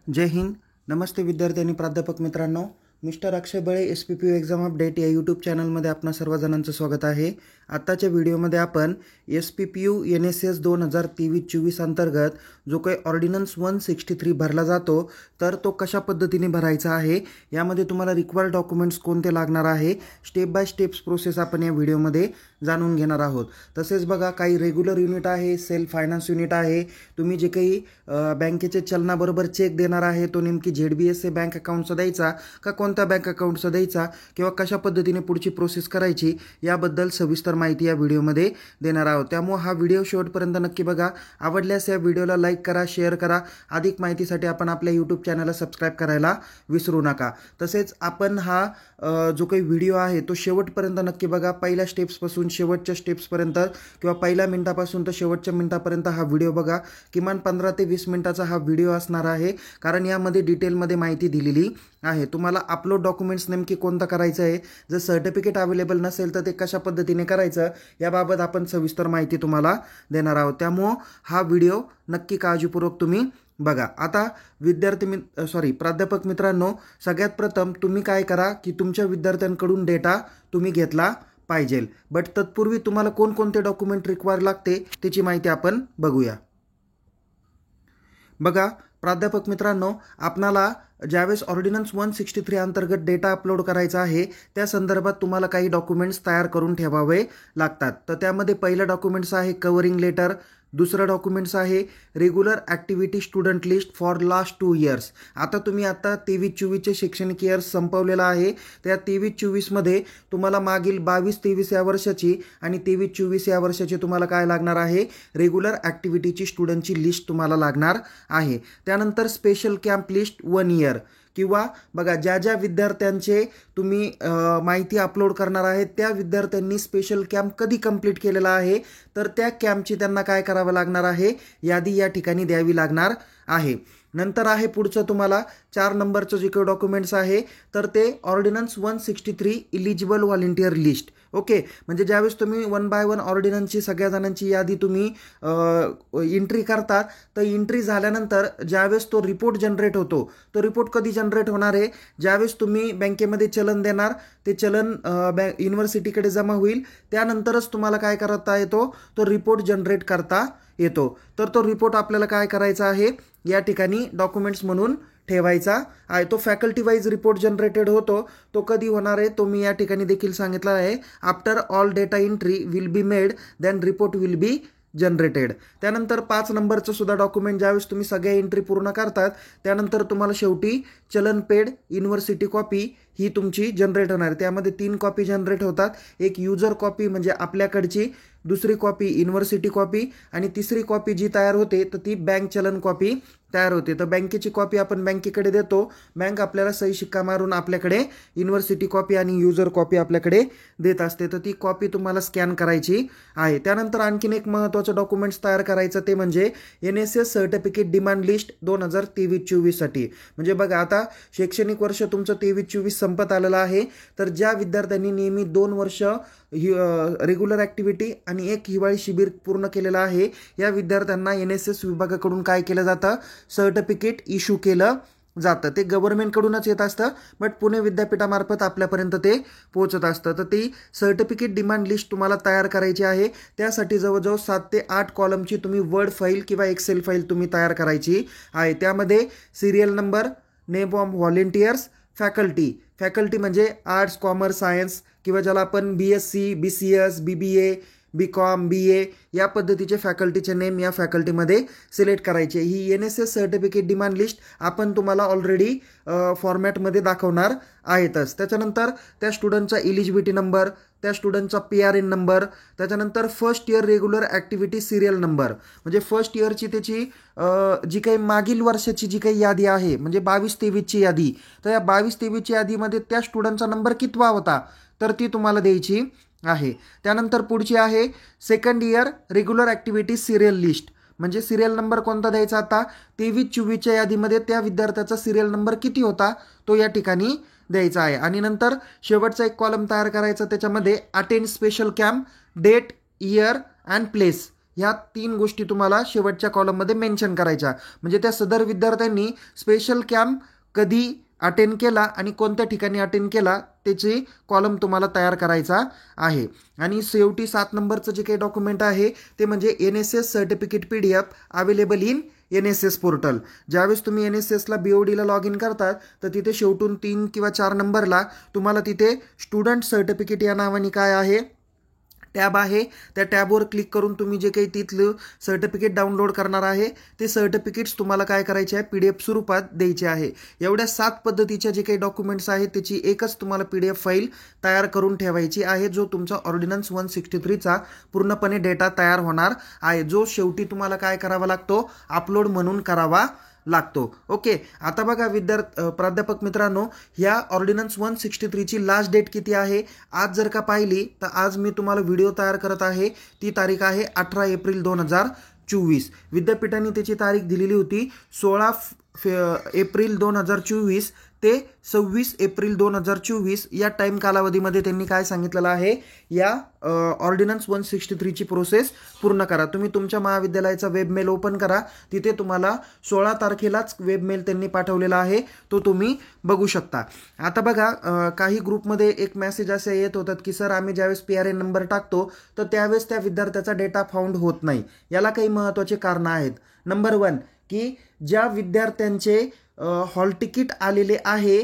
जय हिंद. नमस्ते विद्यार्थी आणि प्राध्यापक मित्रांनो. मिस्टर अक्षय बळे SPPU एक्झाम अपडेट या यूट्यूब चॅनलमध्ये आपणा सर्वजणांचं स्वागत आहे. आत्ताच्या व्हिडिओमध्ये आपण SPPU NSS 2023-24 अंतर्गत जो काही ऑर्डिनन्स 163 भरला जातो तर तो कशा पद्धतीने भरायचा आहे, यामध्ये तुम्हाला रिक्वायर्ड डॉक्युमेंट्स कोणते लागणार आहे, स्टेप बाय स्टेप्स प्रोसेस आपण या व्हिडिओमध्ये जाणून घेणार आहोत. तसेच बघा, काही रेग्युलर युनिट आहे, सेल्फ फायनान्स युनिट आहे. तुम्ही जे काही बँकेचे चलनाबरोबर चेक देणार आहे तो नेमकी ZBSA बँक अकाउंटचा द्यायचा का कोणत्या बँक अकाउंटचा द्यायचा किंवा कशा पद्धतीने पुढची प्रोसेस करायची याबद्दल सविस्तर माहिती या व्हिडिओमध्ये देणार आहोत. त्यामुळे हा व्हिडिओ शेवटपर्यंत नक्की बघा. आवडल्यास या व्हिडिओला लाईक करा, शेअर करा. अधिक माहितीसाठी आपण आपल्या यूट्यूब चॅनलला सबस्क्राईब करायला विसरू नका. तसेच आपण हा जो काही व्हिडिओ आहे तो शेवटपर्यंत नक्की बघा. पहिल्या स्टेप्सपासून शेवटच्या स्टेप्सपर्यंत किंवा पहिल्या मिनिटापासून तर शेवटच्या मिनिटापर्यंत हा व्हिडिओ बघा. किमान 15 ते 20 मिनिटाचा हा व्हिडिओ असणार आहे, कारण यामध्ये डिटेलमध्ये माहिती दिलेली आहे. तुम्हाला अपलोड डॉक्युमेंट्स नेमकी कोणतं करायचं आहे, जर सर्टिफिकेट अवेलेबल नसेल तर ते कशा पद्धतीने करायचं याबाबत आपण सविस्तर माहिती तुम्हाला देणार आहोत. त्यामुळं हा व्हिडिओ नक्की काळजीपूर्वक तुम्ही बघा. आता प्राध्यापक मित्रांनो, सगळ्यात प्रथम तुम्ही काय करा की तुमच्या विद्यार्थ्यांकडून डेटा तुम्ही घेतला पाहिजे. बट तत्पूर्वी तुम्हाला कोणकोणते डॉक्युमेंट रिक्वायर लागते त्याची माहिती आपण बघूया. बघा प्राध्यापक मित्रांनो, आपणाला ज्यावेळेस ऑर्डिनन्स 163 अंतर्गत डेटा अपलोड करायचा आहे त्या संदर्भात तुम्हाला काही डॉक्युमेंट्स तयार करून ठेवावे लागतात. तर त्यामध्ये पहिलं डॉक्युमेंट्स आहे कव्हरिंग लेटर. दुसरं डॉक्युमेंट्स आहे regular activity student list for last 2 years. आता तुम्ही 23-24चे शैक्षणिक इयर्स संपवलेला आहे. त्या 23-24मध्ये तुम्हाला मागील 22-23 या वर्षाची आणि 23-24 या वर्षाची तुम्हाला काय लागणार आहे, रेग्युलर ॲक्टिव्हिटीची स्टुडंटची लिस्ट तुम्हाला लागणार आहे. त्यानंतर स्पेशल कॅम्प लिस्ट 1 इयर किंवा बघा ज्या ज्या विद्यार्थ्यांचे तुम्ही माहिती अपलोड करणार आहे त्या विद्यार्थ्यांनी स्पेशल कॅम्प कधी कंप्लीट केलेला आहे तर त्या कॅम्पची त्यांना काय करावं लागणार आहे, यादी या ठिकाणी द्यावी लागणार आहे. नंतर आहे पुढचं तुम्हाला 4 नंबरचं जे काही डॉक्युमेंट्स आहे तर ते ordnance 163 eligible volunteer list. Okay, म्हणजे ज्यावेळेस तुम्ही 1 बाय 1 ऑर्डिनन्सची सगळ्या जणांची यादी तुम्ही एंट्री करतात तर एंट्री झाल्यानंतर ज्यावेळेस तो रिपोर्ट जनरेट होतो, तो रिपोर्ट कधी जनरेट होणार आहे, ज्यावेळेस तुम्ही बँकेमध्ये चलन देणार ते चलन युनिव्हर्सिटीकडे जमा होईल, त्यानंतरच तुम्हाला काय करता येतो, तो रिपोर्ट जनरेट करता येतो. तर तो रिपोर्ट आपल्याला काय करायचा आहे, या ठिकाणी डॉक्युमेंट्स म्हणून ठेवायचा आहे. तो फॅकल्टी वाईज रिपोर्ट जनरेटेड होतो. तो कधी होणार आहे तो मी या ठिकाणी देखील सांगितलं आहे. After all data entry will be made then report will be generated. त्यानंतर 5 नंबरचं सुद्धा डॉक्युमेंट ज्यावेळेस तुम्ही सगळ्या एंट्री पूर्ण करतात त्यानंतर तुम्हाला शेवटी चलन पेड युनिव्हर्सिटी कॉपी ही तुमची जनरेट होणार आहे. त्यामध्ये 3 कॉपी जनरेट होतात. एक युजर कॉपी म्हणजे आपल्याकडची, दुसरी कॉपी युनिव्हर्सिटी कॉपी आणि तिसरी कॉपी जी तयार होते तर ती बँक चलन कॉपी तयार होते. तर बँकेची कॉपी आपण बँकेकडे देतो, बँक आपल्याला सही शिक्का मारून आपल्याकडे युनिव्हर्सिटी कॉपी आणि युजर कॉपी आपल्याकडे देत असते. तर ती कॉपी तुम्हाला स्कॅन करायची आहे. त्यानंतर आणखीन एक महत्त्वाचं डॉक्युमेंट्स तयार करायचं ते म्हणजे NSS सर्टिफिकेट डिमांड लिस्ट 2023-24 साठी. म्हणजे बघा आता शैक्षणिक वर्ष तुमचं 23-24 संपत आलेलं आहे. तर ज्या विद्यार्थ्यांनी नेहमी 2 वर्ष रेग्युलर ॲक्टिव्हिटी आणि 1 हिवाळी शिबिर पूर्ण केलेलं आहे या विद्यार्थ्यांना NSS विभागाकडून काय केलं जातं, सर्टिफिकेट इश्यू केलं जातं. ते गव्हर्नमेंटकडूनच येत असतं बट पुणे विद्यापीठामार्फत आपल्यापर्यंत ते पोहोचत असतं. तर ती सर्टिफिकेट डिमांड लिस्ट तुम्हाला तयार करायची आहे. त्यासाठी जवळजवळ 7 ते 8 कॉलमची तुम्ही वर्ड फाईल किंवा एक्सेल फाईल तुम्ही तयार करायची आहे. त्यामध्ये serial number, name of volunteers, faculty म्हणजे आर्ट्स, कॉमर्स, सायन्स किंवा ज्याला आपण BSc, BCS, BBA, BCom, BA या पद्धतीचे फॅकल्टीचे नेम या फॅकल्टीमध्ये सिलेक्ट करायचे. ही NSS सर्टिफिकेट डिमांड लिस्ट आपण तुम्हाला ऑलरेडी फॉर्मॅटमध्ये दाखवणार आहेतच. त्याच्यानंतर त्या स्टुडंटचा इलिजिबिलिटी नंबर, त्या स्टुडंटचा PRN नंबर, त्याच्यानंतर first year regular activity serial number म्हणजे फर्स्ट इयरची त्याची जी काही मागील वर्षाची जी काही यादी आहे म्हणजे 22-23ची यादी, तर या 22-23ची यादीमध्ये त्या स्टुडंटचा नंबर कितवा होता तर ती तुम्हाला द्यायची आहे. त्यानंतर पुढची आहे second year regular activity serial list. म्हणजे सिरियल नंबर कोणता द्यायचा, आता 23-24च्या यादीमध्ये त्या विद्यार्थ्याचा सिरियल नंबर किती होता तो या ठिकाणी द्यायचा आहे. आणि नंतर शेवटचा एक कॉलम तयार करायचा, त्याच्यामध्ये attend special camp, date, year and place ह्या 3 गोष्टी तुम्हाला शेवटच्या कॉलममध्ये मेन्शन करायच्या. म्हणजे त्या सदर विद्यार्थ्यांनी स्पेशल कॅम्प कधी अटेंड केला आणि कोणत्या ठिकाणी अटेंड केला त्याची कॉलम तुम्हाला तयार करायचा आहे. आणि शेवटी 7 नंबरचं जे काही डॉक्युमेंट आहे ते म्हणजे NSS certificate PDF available in NSS portal. ज्यावेळेस तुम्ही NSSला BODला लॉग इन करतात तर तिथे शेवटून 3 किंवा 4 नंबरला तुम्हाला तिथे स्टुडंट सर्टिफिकेट या नावाने काय आहे टॅब आहे. त्या टॅबवर क्लिक करून तुम्ही जे काही तिथलं सर्टिफिकेट डाउनलोड करणार आहे ते सर्टिफिकेट्स तुम्हाला काय करायचे आहे PDF स्वरूपात द्यायचे आहे. एवढ्या 7 पद्धतीच्या जे काही डॉक्युमेंट्स आहेत त्याची एकच तुम्हाला PDF फाईल तयार करून ठेवायची आहे, जो तुमचा ऑर्डिनन्स 163चा पूर्णपणे डेटा तयार होणार आहे, जो शेवटी तुम्हाला काय करावा लागतो अपलोड म्हणून करावा लागतो. ओके, आता बघा प्राध्यापक मित्रांनो, ह्या ऑर्डिनन्स 163ची लास्ट डेट किती आहे आज जर का पाहिली तर आज मी तुम्हाला व्हिडिओ तयार करत आहे ती तारीख आहे 18 एप्रिल 2024. विद्यापीठाने त्याची तारीख दिलेली होती 16 एप्रिल 2024 ते 26 एप्रिल 2024 या टाईम कालावधीमध्ये त्यांनी काय सांगितलेलं आहे, या ऑर्डिनन्स 163ची प्रोसेस पूर्ण करा. तुम्ही तुमच्या महाविद्यालयाचा वेबमेल ओपन करा, तिथे तुम्हाला 16 तारखेलाच वेबमेल त्यांनी पाठवलेला आहे, तो तुम्ही बघू शकता. आता बघा काही ग्रुपमध्ये एक मेसेज असे येत होतात की सर आम्ही ज्यावेळेस PRN नंबर टाकतो तर त्यावेळेस त्या विद्यार्थ्याचा डेटा फाउंड होत नाही. याला काही महत्त्वाचे कारणं आहेत. नंबर 1 की ज्या विद्यार्थ्यांचे हॉल तिकीट आलेले आहे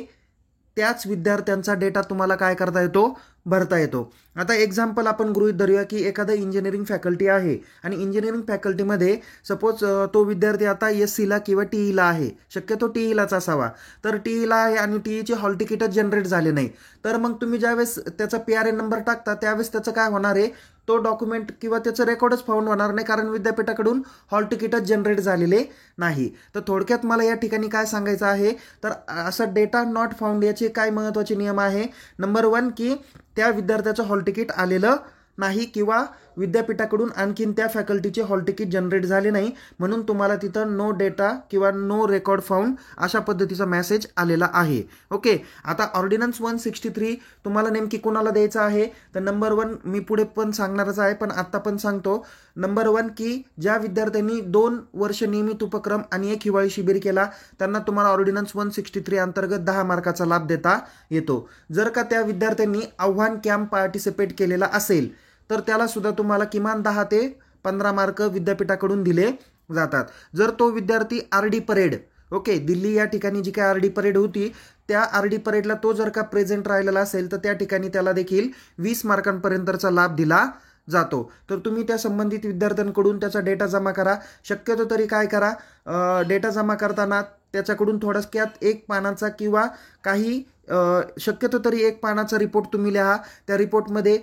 त्याच विद्यार्थ्यांचा डेटा तुम्हाला काय करता येतो, भरता येतो. आता एक्झाम्पल आपण गृहीत धरूया की एखादा इंजिनिअरिंग फॅकल्टी आहे आणि इंजिनिअरिंग फॅकल्टीमध्ये सपोज तो विद्यार्थी आता SCला किंवा TEला आहे, शक्यतो TEलाच असावा. तर TEला आहे आणि TEचे हॉल तिकीटच जनरेट झाले नाही, तर मग तुम्ही ज्यावेळेस त्याचा PRN नंबर टाकता त्यावेळेस त्याचं काय होणार आहे, तो डॉक्युमेंट किंवा त्याचं रेकॉर्डच फाउंड होणार नाही, कारण विद्यापीठाकडून हॉल तिकीटच जनरेट झालेले नाही. तर थोडक्यात मला या ठिकाणी काय सांगायचं आहे, तर असं डेटा नॉट फाउंड याचे काय महत्त्वाचे नियम आहे. नंबर 1 की त्या विद्यार्थ्याचं हॉल तिकीट आलेलं नाही किंवा विद्यापीठाकडून आणखीन त्या फॅकल्टीचे हॉल तिकीट जनरेट झाले नाही, म्हणून तुम्हाला तिथं नो डेटा किंवा नो रेकॉर्ड फाउंड अशा पद्धतीचा मेसेज आलेला आहे. ओके, आता ऑर्डिनन्स 163 तुम्हाला नेमकी कोणाला द्यायचं आहे, तर नंबर 1 मी पुढे पण सांगणारच आहे पण आत्ता पण सांगतो. नंबर 1 की ज्या विद्यार्थ्यांनी 2 वर्ष नियमित उपक्रम आणि 1 हिवाळी शिबिर केला त्यांना तुम्हाला ऑर्डिनन्स 163 अंतर्गत 10 मार्काचा लाभ देता येतो. जर का त्या विद्यार्थ्यांनी आव्हान कॅम्प पार्टिसिपेट केलेला असेल तर त्याला सुद्धा तुम्हाला किमान 10 ते 15 मार्क विद्यापीठाकडून दिले जातात. जर तो विद्यार्थी RD परेड, ओके, दिल्ली या ठिकाणी जी काय RD परेड होती त्या RD परेडला तो जर का प्रेझेंट राहिलेला असेल तर त्या ठिकाणी त्याला देखील 20 मार्कांपर्यंतचा लाभ दिला जातो. तर तुम्ही त्या संबंधित विद्यार्थ्यांकडून त्याचा डेटा जमा करा. शक्यतो तरी काय करा, डेटा जमा करताना त्याच्याकडून थोडक्यात 1 पानाचा किंवा काही शक्यतो तरी 1 पानाचा रिपोर्ट तुम्ही लिहा. त्या रिपोर्टमध्ये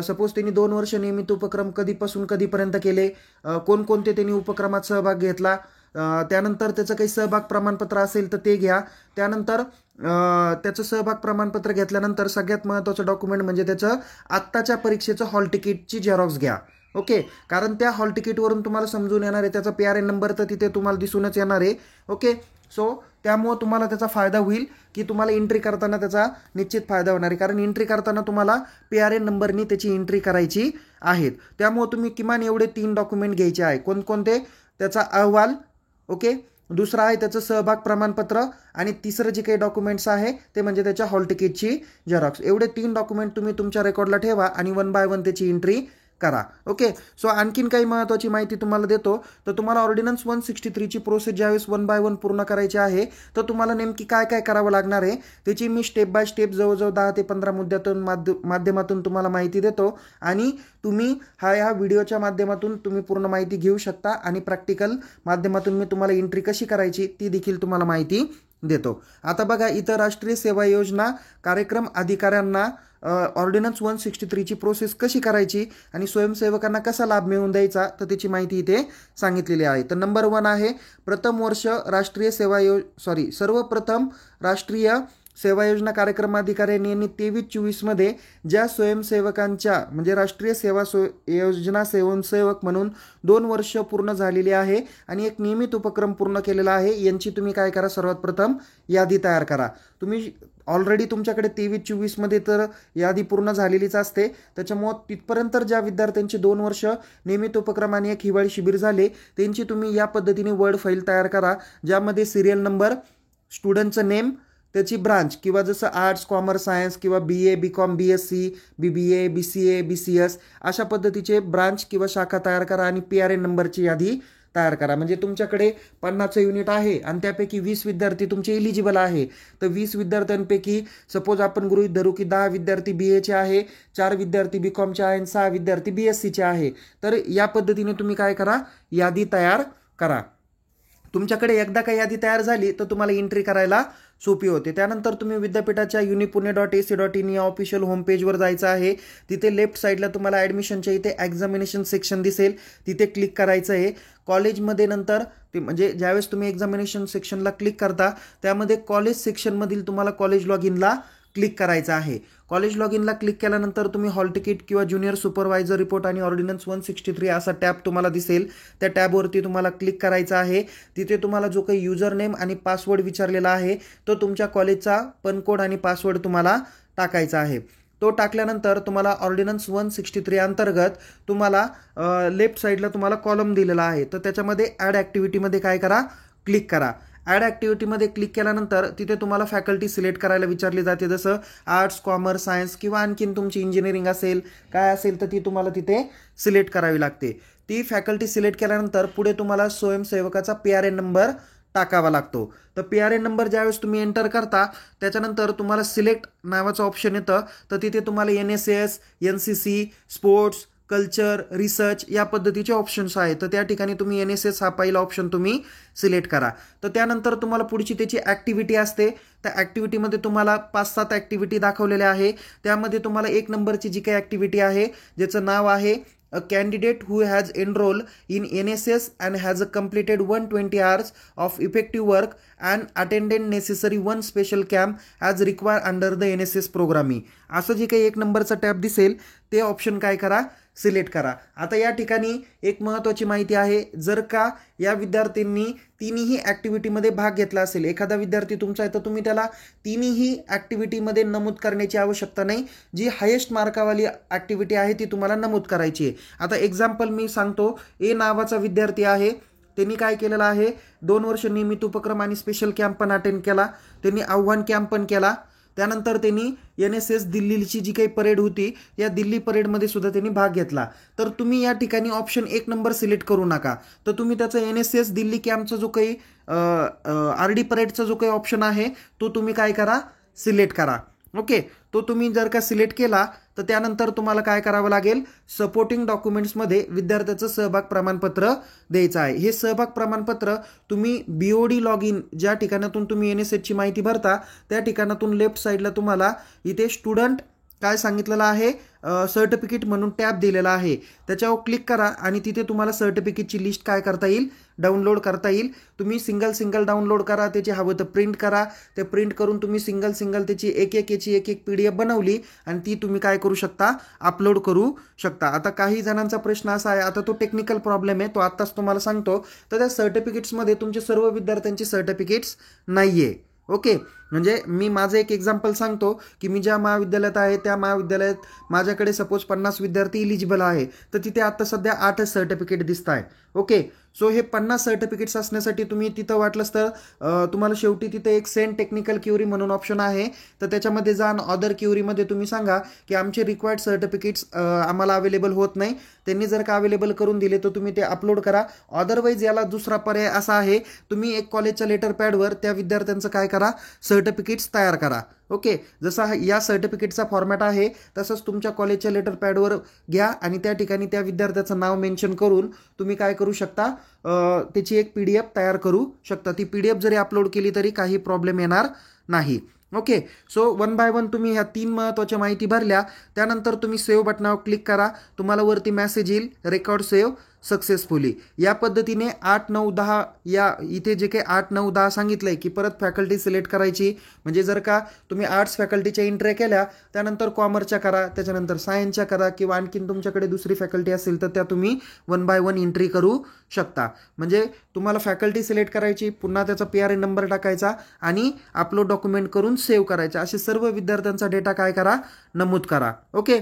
सपोज त्यांनी 2 वर्ष नियमित उपक्रम कधीपासून कधीपर्यंत केले, कोणकोणते त्यांनी उपक्रमात सहभाग घेतला, त्यानंतर त्याचं काही सहभाग प्रमाणपत्र असेल तर ते घ्या. त्यानंतर त्याचं सहभाग प्रमाणपत्र घेतल्यानंतर सगळ्यात महत्त्वाचं डॉक्युमेंट म्हणजे त्याचं आत्ताच्या परीक्षेचं हॉल तिकीटची झेरॉक्स घ्या. ओके, कारण त्या हॉल तिकीटवरून तुम्हाला समजून येणार आहे, त्याचा PRN नंबर तर तिथे तुम्हाला दिसूनच येणार आहे. ओके, सो त्यामुळं तुम्हाला त्याचा फायदा होईल की तुम्हाला एंट्री करताना त्याचा निश्चित फायदा होणार आहे, कारण एंट्री करताना तुम्हाला PRN नंबरनी त्याची एंट्री करायची आहेत. त्यामुळं तुम्ही किमान एवढे 3 डॉक्युमेंट घ्यायचे आहे. कोणकोणते, त्याचा अहवाल, ओके, दुसरा आहे त्याचं सहभाग प्रमाणपत्र आणि तिसरं जे काही डॉक्युमेंट्स आहे ते म्हणजे त्याच्या हॉल तिकीटची झेरॉक्स. एवढे 3 डॉक्युमेंट तुम्ही तुमच्या रेकॉर्डला ठेवा आणि 1 बाय 1 त्याची एंट्री करा. ओके, सो आणखीन काही महत्त्वाची माहिती तुम्हाला देतो. तर तुम्हाला ऑर्डिनन्स 163ची प्रोसेस ज्यावेळेस 1 बाय 1 पूर्ण करायची आहे तर तुम्हाला नेमकी काय काय करावं लागणार आहे त्याची मी स्टेप बाय स्टेप जवळजवळ 10 ते 15 मुद्द्यातून माध्यमातून तुम्हाला माहिती देतो आणि तुम्ही ह्या व्हिडिओच्या माध्यमातून तुम्ही पूर्ण माहिती घेऊ शकता आणि प्रॅक्टिकल माध्यमातून मी तुम्हाला एंट्री कशी करायची ती देखील तुम्हाला माहिती देतो. आता बघा, इथं राष्ट्रीय सेवा योजना कार्यक्रम अधिकाऱ्यांना ऑर्डिनन्स 163ची प्रोसेस कशी करायची आणि स्वयंसेवकांना कसा लाभ मिळवून द्यायचा तर त्याची माहिती इथे सांगितलेली आहे. तर नंबर 1 आहे सर्वप्रथम राष्ट्रीय सेवा योजना कार्यक्रम अधिकाऱ्यांनी यांनी 23-24 मध्ये ज्या स्वयंसेवकांच्या म्हणजे राष्ट्रीय सेवा योजना स्वयंसेवक म्हणून 2 वर्ष पूर्ण झालेली आहे आणि एक नियमित उपक्रम पूर्ण केलेला आहे, यांची तुम्ही काय करा, सर्वात प्रथम यादी तयार करा. तुम्ही ऑलरेडी तुमच्याकडे 23-24 मध्ये तर यादी पूर्ण झालेलीच असते, त्याच्यामुळं तिथपर्यंत ज्या विद्यार्थ्यांची 2 वर्ष नियमित उपक्रम आणि एक हिवाळी शिबिर झाले त्यांची तुम्ही या पद्धतीने वर्ड फाईल तयार करा, ज्यामध्ये सिरियल नंबर, स्टुडंटचं नेम, त्याची ब्रांच किंवा जसं आर्ट्स, कॉमर्स, सायन्स किंवा BA, BCom, BSc, BBA, BCA, BCS अशा पद्धतीचे ब्रांच किंवा शाखा तयार करा आणि PRN नंबरची यादी तयार करा. म्हणजे तुमच्याकडे 50 युनिट आहे आणि त्यापैकी 20 विद्यार्थी तुमचे इलिजिबल आहे, तर 20 विद्यार्थ्यांपैकी सपोज आपण गृहीत धरू की 10 विद्यार्थी BAचे आहे, 4 विद्यार्थी BComचे आहे आणि 6 विद्यार्थी BScचे आहे. तर या पद्धतीने तुम्ही काय करा, यादी तयार करा. तुमच्याकडे एकदा का यादी तयार झाली तर तुम्हाला एंट्री करायला सोपी होते. त्यानंतर तुम्ही विद्यापीठाच्या unipune.ac.in या ऑफिशियल होम पेजवर जायचं आहे. तिथे लेफ्ट साईडला तुम्हाला ॲडमिशनच्या इथे एक्झामिनेशन सेक्शन दिसेल, तिथे क्लिक करायचं आहे. कॉलेजमध्ये नंतर ते म्हणजे ज्यावेळेस तुम्ही एक्झामिनेशन सेक्शनला क्लिक करता त्यामध्ये कॉलेज सेक्शनमधील तुम्हाला कॉलेज लॉग इनला क्लिक करायचं आहे. कॉलेज लॉग इनला क्लिक केल्यानंतर तुम्ही हॉल तिकीट किंवा ज्युनियर सुपरवायझर रिपोर्ट आणि ऑर्डिनन्स 163 असा टॅब तुम्हाला दिसेल, त्या टॅबवरती तुम्हाला क्लिक करायचं आहे. तिथे तुम्हाला जो काही युजर नेम आणि पासवर्ड विचारलेला आहे तो तुमच्या कॉलेजचा पनकोड आणि पासवर्ड तुम्हाला टाकायचा आहे. तो टाकल्यानंतर तुम्हाला ऑर्डिनन्स 163 अंतर्गत तुम्हाला लेफ्ट साईडला तुम्हाला कॉलम दिलेला आहे, तर त्याच्यामध्ये ॲड ॲक्टिव्हिटीमध्ये काय करा, क्लिक करा. ॲड ॲक्टिव्हिटीमध्ये क्लिक केल्यानंतर तिथे तुम्हाला फॅकल्टी सिलेक्ट करायला विचारली जाते, जसं आर्ट्स, कॉमर्स, सायन्स किंवा आणखीन तुमची इंजिनिअरिंग असेल काय असेल तर ती तुम्हाला तिथे सिलेक्ट करावी लागते. ती फॅकल्टी सिलेक्ट केल्यानंतर पुढे तुम्हाला स्वयंसेवकाचा PRN नंबर टाकावा लागतो. तर PRN नंबर ज्यावेळेस तुम्ही एंटर करता त्याच्यानंतर तुम्हाला सिलेक्ट नावाचं ऑप्शन येतं, तर तिथे तुम्हाला NSS, NCC, sports, culture, research या पद्धतीचे ऑप्शन्स आहेत. तर त्या ठिकाणी तुम्ही NSS हा पहिला ऑप्शन तुम्ही सिलेक्ट करा. तर त्यानंतर तुम्हाला पुढची त्याची ॲक्टिव्हिटी असते, त्या ॲक्टिव्हिटीमध्ये तुम्हाला 5-7 ॲक्टिव्हिटी दाखवलेल्या आहे. त्यामध्ये तुम्हाला 1 नंबरची जी काही ॲक्टिव्हिटी आहे ज्याचं नाव आहे A candidate who has enrolled in NSS and has completed 120 hours of effective work and attended necessary one special camp as required under the NSS programme. असं जे काही 1 नंबरचा टॅब दिसेल ते ऑप्शन काय करा, सिलेक्ट करा. आता या ठिकाणी एक महत्त्वाची माहिती आहे, जर का या विद्यार्थ्यांनी तिन्ही ॲक्टिव्हिटीमध्ये भाग घेतला असेल, एखादा विद्यार्थी तुमचा आहे तर तुम्ही त्याला तिन्ही ॲक्टिव्हिटीमध्ये नमूद करण्याची आवश्यकता नाही. जी हायेस्ट मार्कावाली ॲक्टिव्हिटी आहे ती तुम्हाला नमूद करायची आहे. आता एक्झाम्पल मी सांगतो, ए नावाचा विद्यार्थी आहे, त्यांनी काय केलेलं आहे, 2 वर्ष नियमित उपक्रम आणि स्पेशल कॅम्प पण अटेंड केला, त्यांनी आव्हान कॅम्प पण केला. त्यानंतर त्यांनी NSS दिल्लीची जी काही परेड होती या दिल्ली परेडमध्ये सुद्धा त्यांनी भाग घेतला. तर तुम्ही या ठिकाणी ऑप्शन 1 नंबर सिलेक्ट करू नका, तर तुम्ही त्याचा NSS दिल्ली कॅम्पचा जो काही RD परेडचा जो काही ऑप्शन आहे तो तुम्ही काय करा, सिलेक्ट करा. ओके, तो तुम्ही जर का सिलेक्ट केला तर त्यानंतर तुम्हाला काय करावं लागेल, सपोर्टिंग डॉक्युमेंट्समध्ये विद्यार्थ्याचं सहभाग प्रमाणपत्र द्यायचं आहे. हे सहभाग प्रमाणपत्र तुम्ही BOD लॉग इन ज्या ठिकाणातून तुम्ही NSSची माहिती भरता त्या ठिकाणातून लेफ्ट साईडला तुम्हाला इथे स्टुडंट काय सांगितलेलं आहे, सर्टिफिकेट म्हणून टॅब दिलेला आहे, त्याच्यावर क्लिक करा आणि तिथे तुम्हाला सर्टिफिकेटची लिस्ट काय करता येईल, डाउनलोड करता येईल. तुम्ही सिंगल डाउनलोड करा, त्याची हवं तर प्रिंट करा, ते प्रिंट करून तुम्ही सिंगल त्याची एक PDF बनवली आणि ती तुम्ही काय करू शकता, अपलोड करू शकता. आता काही जणांचा प्रश्न असा आहे, आता तो टेक्निकल प्रॉब्लेम आहे, तो आत्ताच तुम्हाला सांगतो. तर त्या सर्टिफिकेट्समध्ये तुमचे सर्व विद्यार्थ्यांची सर्टिफिकेट्स नाही आहे. ओके, म्हणजे मी माझं एक एक्झाम्पल सांगतो की मी ज्या महाविद्यालयात आहे त्या महाविद्यालयात माझ्याकडे सपोज 50 विद्यार्थी इलिजिबल आहे, तर तिथे आता सध्या 8च सर्टिफिकेट दिसत आहे. ओके, सो हे 50 सर्टिफिकेट्स असण्यासाठी तुम्ही तिथं वाटलंच तर तुम्हाला शेवटी तिथे एक सेंड टेक्निकल क्युरी म्हणून ऑप्शन आहे, तर त्याच्यामध्ये जा आणि अदर क्युरीमध्ये तुम्ही सांगा की आमचे रिक्वायर्ड सर्टिफिकेट्स आम्हाला अवेलेबल होत नाही. त्यांनी जर का अवेलेबल करून दिले तर तुम्ही ते अपलोड करा. अदरवाईज याला दुसरा पर्याय असा आहे, तुम्ही एक कॉलेजच्या लेटर पॅडवर त्या विद्यार्थ्यांचं काय करा, सर्टिफिकेट्स तयार करा. ओके, जसा या सर्टिफिकेटचा फॉर्मॅट आहे तसंच तुमच्या कॉलेजच्या लेटर पॅडवर घ्या आणि त्या ठिकाणी त्या विद्यार्थ्याचं नाव मेन्शन करून तुम्ही काय करू शकता, त्याची एक PDF तयार करू शकता. ती PDF जरी अपलोड केली तरी काही प्रॉब्लेम येणार नाही. ओके, सो 1 बाय 1 तुम्ही ह्या 3 महत्त्वाच्या माहिती भरल्या. त्यानंतर तुम्ही सेव्ह बटनावर क्लिक करा, तुम्हाला वरती मेसेज येईल रेकॉर्ड सेव्ह सक्सेसफुली. या पद्धतीने 8, 9, 10 या इथे जे काही 8, 9, 10 सांगितलंय की परत फॅकल्टी सिलेक्ट करायची. म्हणजे जर का तुम्ही आर्ट्स फॅकल्टीच्या एंट्री केल्या त्यानंतर कॉमर्सच्या करा, त्याच्यानंतर सायन्सच्या करा किंवा आणखीन तुमच्याकडे दुसरी फॅकल्टी असेल तर त्या तुम्ही 1 बाय 1 एंट्री करू शकता. म्हणजे तुम्हाला फॅकल्टी सिलेक्ट करायची, पुन्हा त्याचा PRN नंबर टाकायचा आणि अपलोड डॉक्युमेंट करून सेव्ह करायचा. असे सर्व विद्यार्थ्यांचा डेटा काय करा, नमूद करा. ओके.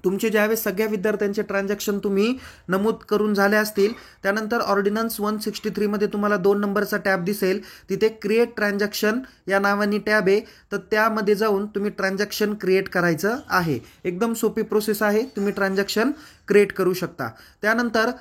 तुमचे ज्यावेळेस सगळ्या विद्यार्थ्यांचे ट्रान्झॅक्शन तुम्ही नमूद करून झाले असतील त्यानंतर ऑर्डिनन्स 163 मध्ये तुम्हाला 2 नंबरचा टॅब दिसेल. तिथे क्रिएट ट्रान्झॅक्शन या नावाने टॅब आहे. तर त्यामध्ये जाऊन तुम्ही ट्रान्झॅक्शन क्रिएट करायचं आहे. एकदम सोपी प्रोसेस आहे. तुम्ही ट्रान्झॅक्शन क्रिएट करू शकता. त्यानंतर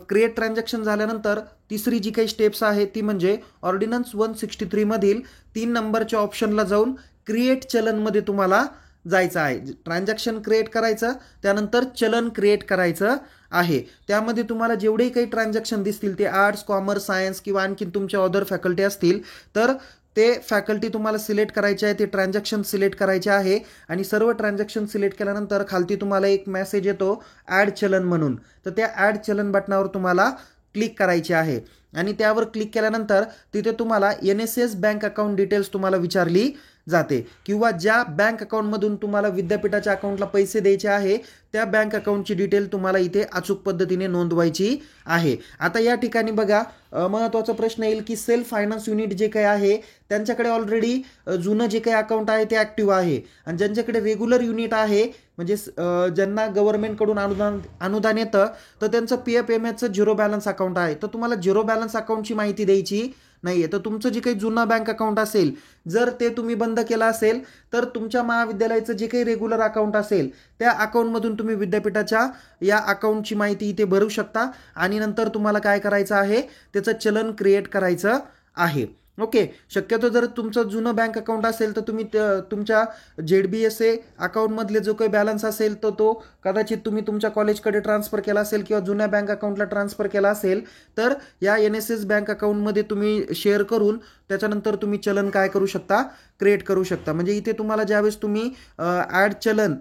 क्रिएट ट्रान्झॅक्शन झाल्यानंतर तिसरी जी काही स्टेप्स आहे ती म्हणजे ऑर्डिनन्स 163 मधील 3 नंबरच्या ऑप्शनला जाऊन क्रिएट चलनमध्ये तुम्हाला जायचं आहे. ट्रान्झॅक्शन क्रिएट करायचं, त्यानंतर चलन क्रिएट करायचं आहे. त्यामध्ये तुम्हाला जेवढेही काही ट्रान्झॅक्शन दिसतील ते आर्ट्स, कॉमर्स, सायन्स किंवा आणखीन तुमच्या अदर फॅकल्टी असतील तर ते फॅकल्टी तुम्हाला सिलेक्ट करायचे आहे, ते ट्रान्झॅक्शन सिलेक्ट करायचे आहे. आणि सर्व ट्रान्झॅक्शन सिलेक्ट केल्यानंतर खालती तुम्हाला एक मेसेज येतो ॲड चलन म्हणून. तर त्या ॲड चलन बटनावर तुम्हाला क्लिक करायचे आहे आणि त्यावर क्लिक केल्यानंतर तिथे तुम्हाला NSS बँक अकाउंट डिटेल्स तुम्हाला विचारली जाते किंवा ज्या बँक अकाउंटमधून तुम्हाला विद्यापीठाच्या अकाउंटला पैसे द्यायचे आहे त्या बँक अकाउंटची डिटेल तुम्हाला इथे अचूक पद्धतीने नोंदवायची आहे. आता या ठिकाणी बघा महत्त्वाचा प्रश्न येईल की सेल्फ फायनान्स युनिट जे काही आहे त्यांच्याकडे ऑलरेडी जुनं जे काही अकाउंट आहे ते ॲक्टिव्ह आहे आणि ज्यांच्याकडे रेग्युलर युनिट आहे म्हणजे ज्यांना गव्हर्नमेंटकडून अनुदान येतं तर त्यांचं PFMSचं झिरो बॅलन्स अकाउंट आहे. तर तुम्हाला झिरो बॅलन्स अकाउंटची माहिती द्यायची नाही आहे. तर तुमचं जे काही जुनं बँक अकाउंट असेल जर ते तुम्ही बंद केलं असेल तर तुमच्या महाविद्यालयाचं जे काही रेग्युलर अकाउंट असेल त्या अकाउंटमधून तुम्ही विद्यापीठाच्या या अकाउंटची माहिती इथे भरू शकता आणि नंतर तुम्हाला काय करायचं आहे त्याचं चलन क्रिएट करायचं आहे. ओके. शक्यतो जर तुमचं जुनं बँक अकाउंट असेल तर तुम्ही तुमच्या ZBSA अकाउंटमधले जो काही बॅलन्स असेल तर तो कदाचित तुम्ही तुमच्या कॉलेजकडे ट्रान्सफर केला असेल किंवा जुन्या बँक अकाउंटला ट्रान्सफर केला असेल तर या NSS बँक अकाउंटमध्ये तुम्ही शेअर करून त्याच्यानंतर तुम्ही चलन काय करू शकता, क्रिएट करू शकता. म्हणजे इथे तुम्हाला ज्यावेळेस तुम्ही ॲड चलन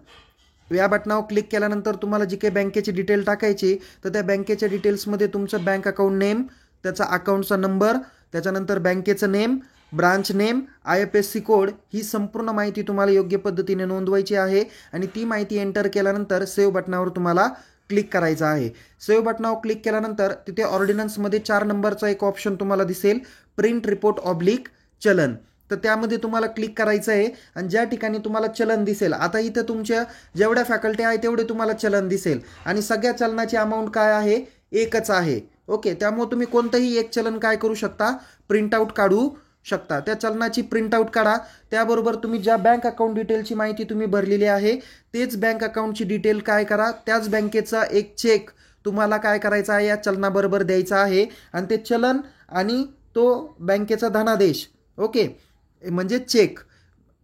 या बटनावर क्लिक केल्यानंतर तुम्हाला जी काही बँकेची डिटेल टाकायची तर त्या बँकेच्या डिटेल्समध्ये तुमचं बँक अकाउंट नेम, त्याचा अकाउंटचा नंबर, त्याच्यानंतर बँकेचं name, branch name, IFSC code ही संपूर्ण माहिती तुम्हाला योग्य पद्धतीने नोंदवायची आहे आणि ती माहिती एंटर केल्यानंतर सेव्ह बटनावर तुम्हाला क्लिक करायचं आहे. सेव्ह बटनावर क्लिक केल्यानंतर तिथे ऑर्डिनन्समध्ये 4 नंबरचा एक ऑप्शन तुम्हाला दिसेल प्रिंट रिपोर्ट ऑब्लिक चलन. तर त्यामध्ये तुम्हाला क्लिक करायचं आहे आणि ज्या ठिकाणी तुम्हाला चलन दिसेल आता इथं तुमच्या जेवढ्या फॅकल्टी आहे तेवढे तुम्हाला चलन दिसेल आणि सगळ्या चलनाची अमाऊंट काय आहे, एकच आहे. ओके. त्यामुळे तुम्ही कोणतंही एक चलन काय करू शकता, प्रिंटआउट काढू शकता. त्या चलनाची प्रिंटआउट काढा. त्याबरोबर तुम्ही ज्या बँक अकाउंट डिटेलची माहिती तुम्ही भरलेली आहे तेच बँक अकाउंटची डिटेल काय करा, त्याच बँकेचा एक चेक तुम्हाला काय करायचा आहे या चलनाबरोबर द्यायचा आहे आणि ते चलन आणि तो बँकेचा धनादेश ओके म्हणजे चेक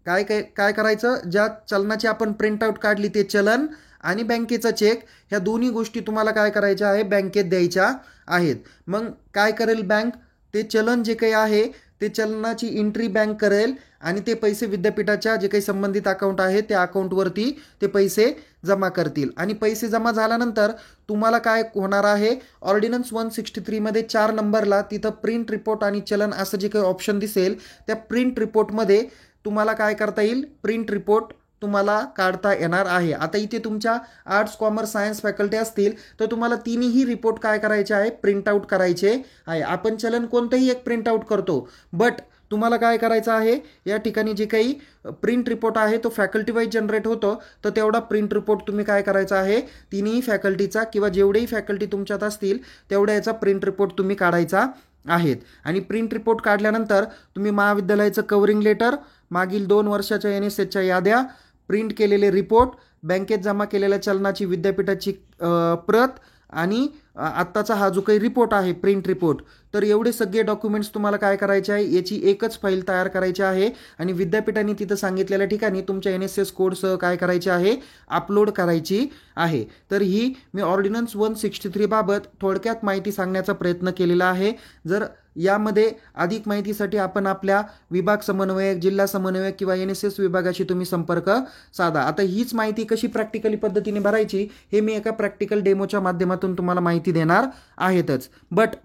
काय काय काय करायचं, ज्या चलनाची आपण प्रिंटआउट काढली ते चलन आणि बँकेचा चेक ह्या दोन्ही गोष्टी तुम्हाला काय करायच्या आहे, बँकेत द्यायच्या आहेत. मग काय करेल बँक, ते चलन जे काही आहे ते चलनाची एंट्री बँक करेल आणि ते पैसे विद्यापीठाच्या जे काही संबंधित अकाउंट आहे त्या अकाउंटवरती ते पैसे जमा करतील आणि पैसे जमा झाल्यानंतर तुम्हाला काय होणार आहे, ऑर्डिनन्स 163 मध्ये 4 नंबरला तिथं प्रिंट रिपोर्ट आणि चलन असं जे काही ऑप्शन दिसेल त्या प्रिंट रिपोर्टमध्ये तुम्हाला काय करता येईल, प्रिंट रिपोर्ट तुम्हाला काढता येणार आहे. आता इथे तुमच्या आर्ट्स, कॉमर्स, सायन्स फॅकल्टी असतील तर तुम्हाला तिन्ही रिपोर्ट काय करायचे आहे, प्रिंटआउट करायचे आहे. आपण चलन कोणतंही एक प्रिंटआउट करतो बट तुम्हाला काय करायचं आहे, या ठिकाणी जे काही प्रिंट रिपोर्ट आहे तो फॅकल्टी वाईज जनरेट होतो तर तेवढा प्रिंट रिपोर्ट तुम्ही काय करायचा आहे, तिन्ही फॅकल्टीचा किंवा जेवढेही फॅकल्टी तुमच्यात असतील तेवढ्या याचा प्रिंट रिपोर्ट तुम्ही काढायचा आहेत. आणि प्रिंट रिपोर्ट काढल्यानंतर तुम्ही महाविद्यालयाचं कव्हरिंग लेटर, मागील 2 वर्षाच्या NSSच्या याद्या, प्रिंट केलेले रिपोर्ट, बँकेत जमा केलेल्या चलनाची विद्यापीठाची प्रत आणि आत्ताचा हा जो काही रिपोर्ट आहे प्रिंट रिपोर्ट, तर एवढे सगळे डॉक्युमेंट्स तुम्हाला काय करायचे आहे, याची एकच फाईल तयार करायची आहे आणि विद्यापीठाने तिथं सांगितलेल्या ठिकाणी तुमच्या NSS कोडसह काय करायचे आहे, अपलोड करायची आहे. तर ही मी ऑर्डिनन्स 163 बाबत थोडक्यात माहिती सांगण्याचा प्रयत्न केलेला आहे. जर यामध्ये अधिक माहितीसाठी आपण आपल्या विभाग समन्वयक, जिल्हा समन्वयक किंवा NSS विभागाशी तुम्ही संपर्क साधा. आता हीच माहिती कशी प्रॅक्टिकली पद्धतीने भरायची हे मी एका प्रॅक्टिकल डेमोच्या माध्यमातून तुम्हाला माहिती देणार आहेतच. बट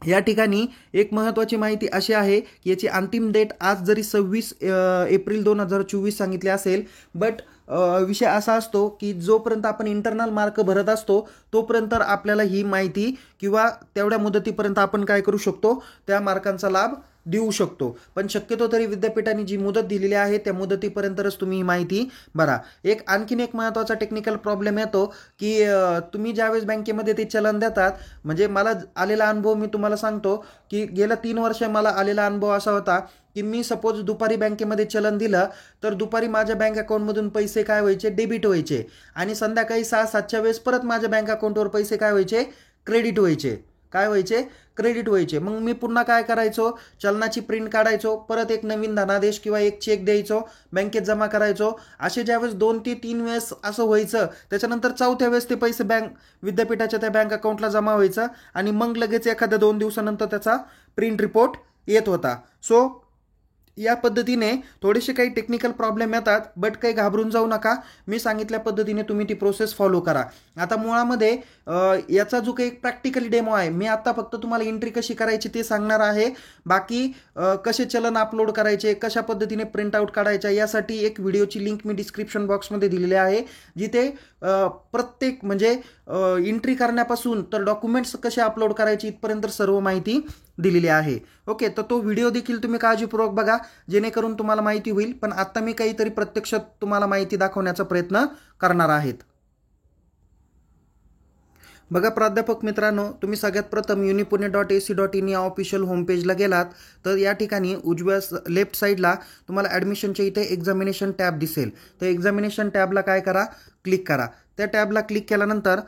या ठिकाणी एक महत्त्वाची माहिती अशी आहे की याची अंतिम डेट आज जरी 26 एप्रिल 2024 सांगितले असेल, बट विषय असा असतो की जोपर्यंत आपण इंटरनल मार्क भरत असतो तोपर्यंत आपल्याला ही माहिती किंवा तेवढ्या मुदतीपर्यंत आपण काय करू शकतो, त्या मार्कांचा लाभ देऊ शकतो. पण शक्यतो तरी विद्यापीठाने जी मुदत दिलेली आहे त्या मुदतीपर्यंतच तुम्ही ही माहिती भरा. आणखीन एक महत्त्वाचा टेक्निकल प्रॉब्लेम येतो की तुम्ही ज्यावेळेस बँकेमध्ये ते चलन देतात, म्हणजे मला आलेला अनुभव मी तुम्हाला सांगतो की गेल्या 3 वर्ष मला आलेला अनुभव असा होता की मी सपोज दुपारी बँकेमध्ये चलन दिलं तर दुपारी माझ्या बँक अकाउंटमधून पैसे काय व्हायचे, डेबिट व्हायचे, आणि संध्याकाळी 6-7च्या वेळेस परत माझ्या बँक अकाउंटवर पैसे काय व्हायचे, क्रेडिट व्हायचे. काय व्हायचे, क्रेडिट व्हायचे. मग मी पुन्हा काय करायचो, चलनाची प्रिंट काढायचो, परत एक नवीन धनादेश किंवा एक चेक द्यायचो, बँकेत जमा करायचो. असे ज्यावेळेस 2 ते 3 वेळेस असं व्हायचं, त्याच्यानंतर 4थ्या वेळेस ते पैसे विद्यापीठाच्या त्या बँक अकाउंटला जमा व्हायचं आणि मग लगेच एखाद्या 2 दिवसानंतर त्याचा प्रिंट रिपोर्ट येत होता. सो या पद्धतीने थोडेसे काही टेक्निकल प्रॉब्लेम येतात, बट काही घाबरून जाऊ नका. मी सांगितल्या पद्धतीने तुम्ही ती प्रोसेस फॉलो करा. आता मुळामध्ये याचा जो काही प्रॅक्टिकली डेमो आहे, मी आता फक्त तुम्हाला एंट्री कशी करायची ते सांगणार आहे. बाकी कसे चलन अपलोड करायचे, कशा पद्धतीने प्रिंटआउट काढायच्या, यासाठी एक व्हिडिओची लिंक मी डिस्क्रिप्शन बॉक्समध्ये दिलेली आहे, जिथे प्रत्येक म्हणजे एंट्री करण्यापासून तर डॉक्युमेंट्स कसे अपलोड करायचे इथपर्यंत सर्व माहिती दिलेली आहे. ओके, तर तो व्हिडिओ देखील तुम्ही काळजीपूर्वक बघा जेणेकरून तुम्हाला माहिती होईल. पण आता मी काहीतरी प्रत्यक्षात तुम्हाला माहिती दाखवण्याचा प्रयत्न करणार आहेत. बघा प्राध्यापक मित्रांनो, तुम्ही सगळ्यात प्रथम unipune.ac.in या ऑफिशियल होमपेजला गेलात तर या ठिकाणी उजव्या लेफ्ट साईडला तुम्हाला ॲडमिशनच्या इथे एक्झामिनेशन टॅब दिसेल. तर एक्झामिनेशन टॅबला काय करा, क्लिक करा. त्या टॅबला क्लिक केल्यानंतर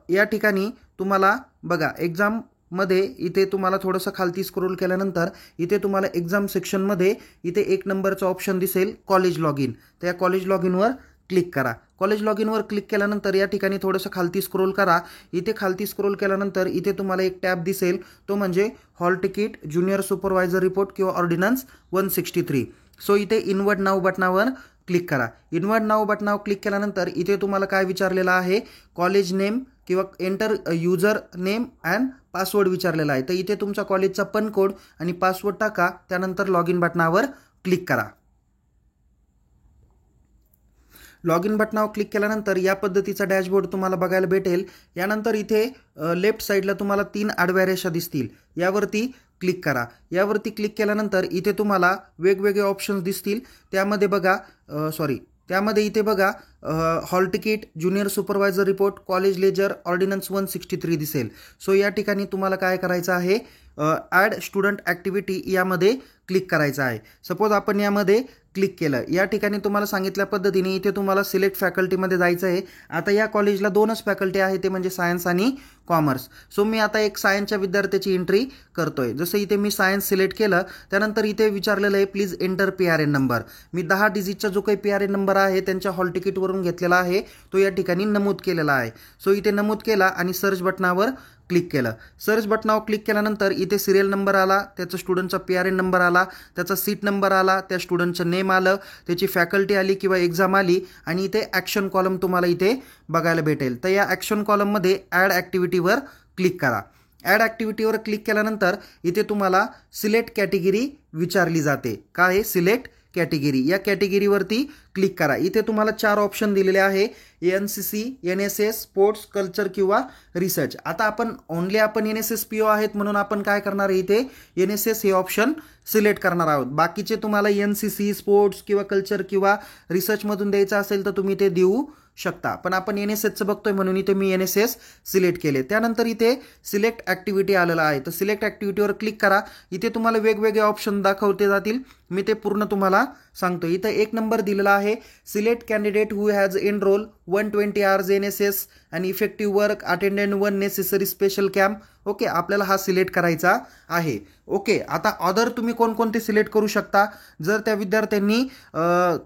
या ठिकाणी तुम्हाला बघा एक्झाममध्ये इथे तुम्हाला थोडंसं खालती स्क्रोल केल्यानंतर इथे तुम्हाला एक्झाम सेक्शनमध्ये इथे 1 नंबरचा ऑप्शन दिसेल, कॉलेज लॉग इन. त्या कॉलेज लॉग इनवर क्लिक करा. कॉलेज लॉग इनवर क्लिक केल्यानंतर या ठिकाणी थोडंसं खालती स्क्रोल करा. इथे खालती स्क्रोल केल्यानंतर इथे तुम्हाला एक टॅब दिसेल, तो म्हणजे hall ticket, junior supervisor report किंवा ऑर्डिनन्स 163. सो इथे इनवर्ट नाव बटनावर क्लिक करा. इनवर्ट नाव बटनावर क्लिक केल्यानंतर इथे तुम्हाला काय विचारलेलं आहे, कॉलेज नेम किंवा enter user name and password विचारलेला आहे. तर इथे तुमचा कॉलेजचा पन कोड आणि पासवर्ड टाका. त्यानंतर लॉग इन बटनावर क्लिक करा. लॉग इन बटनावर क्लिक केल्यानंतर या पद्धतीचा डॅशबोर्ड तुम्हाला बघायला भेटेल. यानंतर इथे लेफ्ट साईडला तुम्हाला 3 आडव्या रेषा दिसतील, यावरती क्लिक करा. यावरती क्लिक केल्यानंतर इथे तुम्हाला वेगवेगळे ऑप्शन्स दिसतील. त्यामध्ये इथे बघा hall ticket, junior supervisor report, college ledger, ordinance 163 दिसेल. सो या ठिकाणी तुम्हाला काय करायचं आहे, ॲड स्टुडंट ॲक्टिव्हिटी यामध्ये क्लिक करायचं आहे. सपोज आपण यामध्ये क्लिक केलं, या ठिकाणी तुम्हाला सांगितल्या पद्धतीने इथे तुम्हाला सिलेक्ट फॅकल्टीमध्ये जायचं आहे. आता या कॉलेजला 2च फॅकल्टी आहे, ते म्हणजे सायन्स आणि कॉमर्स. सो मी आता एक सायन्सच्या विद्यार्थ्याची एंट्री करतोय. जसं इथे मी सायन्स सिलेक्ट केलं, त्यानंतर इथे विचारलेलं आहे प्लीज एंटर PRN नंबर. मी 10 डिजिटचा जो काही PRN नंबर आहे त्यांच्या हॉल तिकीटवरून घेतलेला आहे, तो या ठिकाणी नमूद केलेला आहे. सो इथे नमूद केला आणि सर्च बटनावर क्लिक केलं. सर्च बटनावर क्लिक केल्यानंतर इथे सिरियल नंबर आला, त्याचा स्टुडंटचा PRN नंबर आला, त्याचा सीट नंबर आला, त्या स्टुडंटचं नेम आलं, त्याची फॅकल्टी आली किंवा एक्झाम आली, आणि इथे ॲक्शन कॉलम तुम्हाला इथे बघायला भेटेल. तर या ॲक्शन कॉलममध्ये ॲड ॲक्टिव्हिटीवर क्लिक करा. ॲड ॲक्टिव्हिटीवर क्लिक केल्यानंतर इथे तुम्हाला सिलेक्ट कॅटेगरी विचारली जाते. काय आहे, सिलेक्ट कॅटेगरी. या कॅटेगरीवरती क्लिक करा. इथे तुम्हाला 4 ऑप्शन दिलेले आहे, NCC, NSS, स्पोर्ट्स, कल्चर किंवा रिसर्च. आता आपण NSS PO आहेत म्हणून आपण काय करणार आहे, इथे NSS हे ऑप्शन सिलेक्ट करणार आहोत. बाकीचे तुम्हाला NCC, स्पोर्ट्स किंवा कल्चर किंवा रिसर्चमधून द्यायचं असेल तर तुम्ही ते देऊ शकता. पण आपण NSSचं बघतोय म्हणून इथे मी NSS सिलेक्ट केले. त्यानंतर इथे सिलेक्ट ॲक्टिव्हिटी आलेला आहे, तर सिलेक्ट ॲक्टिव्हिटीवर क्लिक करा. इथे तुम्हाला वेगवेगळे ऑप्शन दाखवते जातील, मी ते पूर्ण तुम्हाला सांगतो. इथं 1 नंबर दिलेला आहे, select candidate who has enrol 120 hours NSS आणि effective work attendant one necessary special camp. Okay, आपल्याला हा सिलेक्ट करायचा आहे. ओके, आता अदर तुम्ही कोणकोणते सिलेक्ट करू शकता. जर त्या विद्यार्थ्यांनी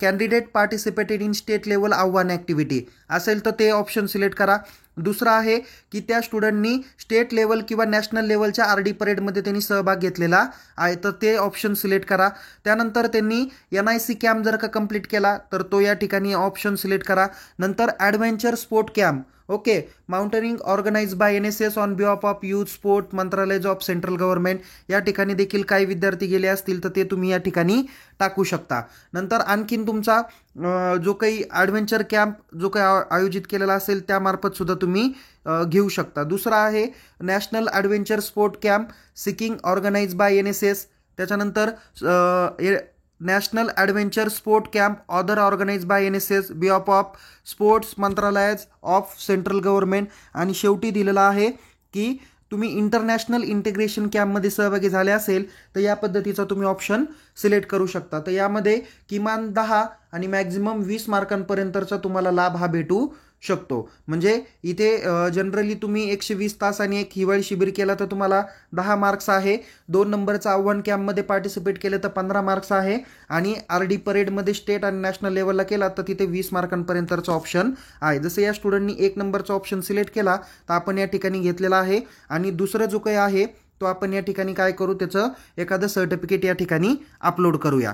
candidate participated in state level आव्हान ॲक्टिव्हिटी असेल तर ते ऑप्शन सिलेक्ट करा. दुसरा आहे की त्या स्टुडंटनी स्टेट लेवल किंवा नॅशनल लेवलच्या RD परेडमध्ये त्यांनी सहभाग घेतलेला आहे तर ते ऑप्शन सिलेक्ट करा. त्यानंतर त्यांनी NIC कॅम्प जर का कंप्लीट केला तर तो या ठिकाणी ऑप्शन सिलेक्ट करा. नंतर adventure sport camp, okay, mountaineering organise by NSS on behalf of youth sport मंत्रालय ऑफ सेंट्रल गव्हर्नमेंट, या ठिकाणी देखील काही विद्यार्थी गेले असतील तर ते तुम्ही या ठिकाणी टाकू शकता. नंतर आणखीन तुमचा जो काही ॲडव्हेंचर कॅम्प जो काही आयोजित केलेला असेल त्यामार्फत सुद्धा तुम्ही घेऊ शकता. दुसरा आहे national adventure sport camp seeking organize by NSS. त्याच्यानंतर national adventure sport camp other organize by NSS behalf of sports मंत्रालयाज ऑफ सेंट्रल गव्हर्नमेंट. आणि शेवटी दिलेला आहे की तुम्ही इंटरनॅशनल इंटिग्रेशन कॅम्पमध्ये सहभागी झाले असेल तर या पद्धतीचा तुम्ही ऑप्शन सिलेक्ट करू शकता. तर यामध्ये किमान 10 आणि मॅक्झिमम 20 मार्कांपर्यंतचा तुम्हाला लाभ हा भेटू शकतो. म्हणजे इथे जनरली तुम्ही 120 तास आणि एक हिवाळी शिबिर केला तर तुम्हाला 10 मार्क्स आहे. 2 नंबरचा आव्हान कॅम्पमध्ये पार्टिसिपेट केलं तर 15 मार्क्स आहे. आणि RD परेडमध्ये स्टेट आणि नॅशनल लेवलला केला तर तिथे 20 मार्कांपर्यंतचा ऑप्शन आहे. जसं या स्टुडंटनी 1 नंबरचा ऑप्शन सिलेक्ट केला तर आपण या ठिकाणी घेतलेला आहे. आणि दुसरं जो काही आहे तो आपण या ठिकाणी काय करू, त्याचं एखादं सर्टिफिकेट या ठिकाणी अपलोड करूया.